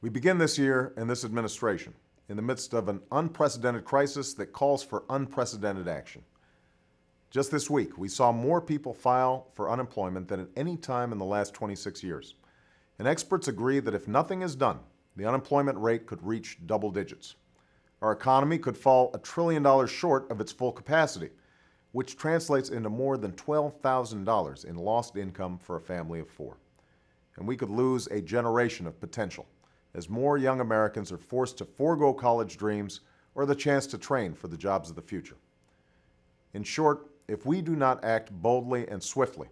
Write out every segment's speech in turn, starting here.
We begin this year and this administration in the midst of an unprecedented crisis that calls for unprecedented action. Just this week, we saw more people file for unemployment than at any time in the last 26 years. And experts agree that if nothing is done, the unemployment rate could reach double digits. Our economy could fall $1 trillion short of its full capacity, which translates into more than $12,000 in lost income for a family of four. And we could lose a generation of potential as more young Americans are forced to forego college dreams or the chance to train for the jobs of the future. In short, if we do not act boldly and swiftly,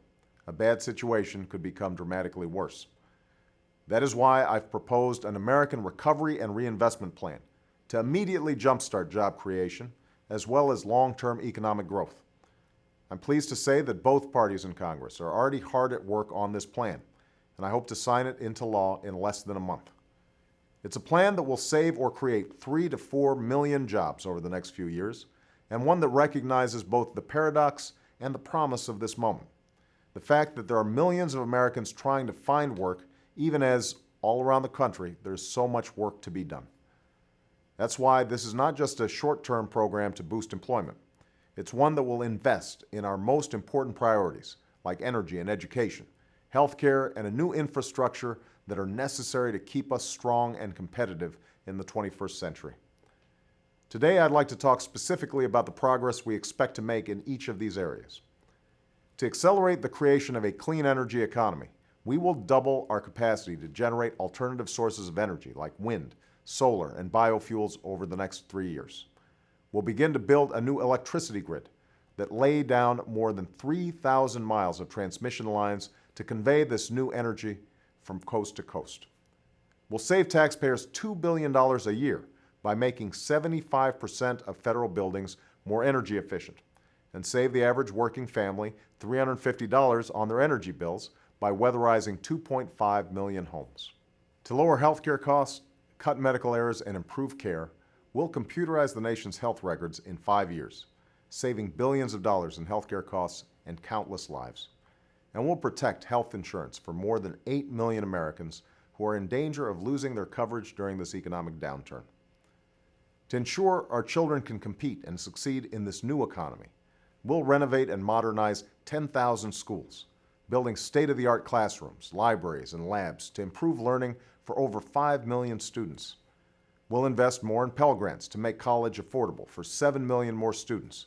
a bad situation could become dramatically worse. That is why I've proposed an American Recovery and Reinvestment Plan to immediately jumpstart job creation as well as long-term economic growth. I'm pleased to say that both parties in Congress are already hard at work on this plan, and I hope to sign it into law in less than a month. It's a plan that will save or create 3 to 4 million jobs over the next few years, and one that recognizes both the paradox and the promise of this moment. The fact that there are millions of Americans trying to find work, even as all around the country there's so much work to be done. That's why this is not just a short-term program to boost employment. It's one that will invest in our most important priorities, like energy and education, healthcare, and a new infrastructure that are necessary to keep us strong and competitive in the 21st century. Today, I'd like to talk specifically about the progress we expect to make in each of these areas. To accelerate the creation of a clean energy economy, we will double our capacity to generate alternative sources of energy like wind, solar, and biofuels over the next 3 years. We'll begin to build a new electricity grid that lay down more than 3,000 miles of transmission lines to convey this new energy from coast to coast. We'll save taxpayers $2 billion a year by making 75% of federal buildings more energy efficient and save the average working family $350 on their energy bills by weatherizing 2.5 million homes. To lower healthcare costs, cut medical errors, and improve care, we'll computerize the nation's health records in 5 years, saving billions of dollars in healthcare costs and countless lives. And we'll protect health insurance for more than 8 million Americans who are in danger of losing their coverage during this economic downturn. To ensure our children can compete and succeed in this new economy, we'll renovate and modernize 10,000 schools, building state-of-the-art classrooms, libraries, and labs to improve learning for over 5 million students. We'll invest more in Pell Grants to make college affordable for 7 million more students,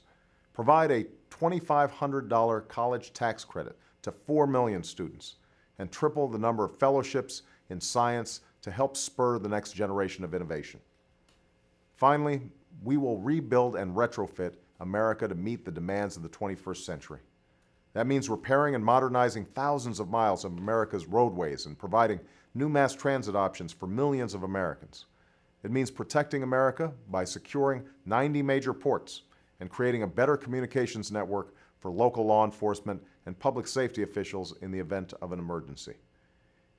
provide a $2,500 college tax credit to 4 million students, and triple the number of fellowships in science to help spur the next generation of innovation. Finally, we will rebuild and retrofit America to meet the demands of the 21st century. That means repairing and modernizing thousands of miles of America's roadways and providing new mass transit options for millions of Americans. It means protecting America by securing 90 major ports and creating a better communications network for local law enforcement and public safety officials in the event of an emergency.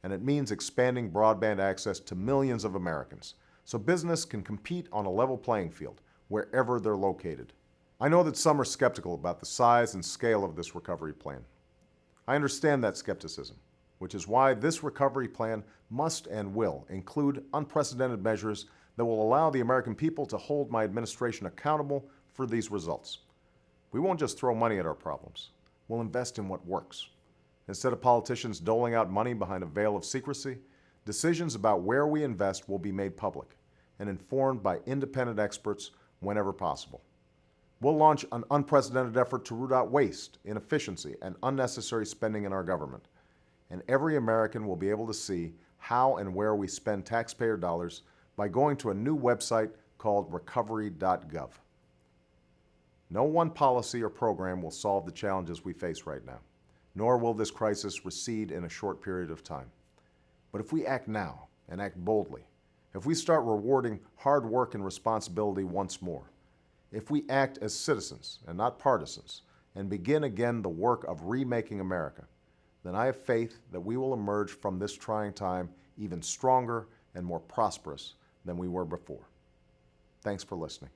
And it means expanding broadband access to millions of Americans so business can compete on a level playing field wherever they're located. I know that some are skeptical about the size and scale of this recovery plan. I understand that skepticism, which is why this recovery plan must and will include unprecedented measures that will allow the American people to hold my administration accountable for these results. We won't just throw money at our problems. We'll invest in what works. Instead of politicians doling out money behind a veil of secrecy, decisions about where we invest will be made public and informed by independent experts whenever possible. We'll launch an unprecedented effort to root out waste, inefficiency, and unnecessary spending in our government. And every American will be able to see how and where we spend taxpayer dollars by going to a new website called recovery.gov. No one policy or program will solve the challenges we face right now, nor will this crisis recede in a short period of time. But if we act now and act boldly, if we start rewarding hard work and responsibility once more, if we act as citizens and not partisans and begin again the work of remaking America, then I have faith that we will emerge from this trying time even stronger and more prosperous than we were before. Thanks for listening.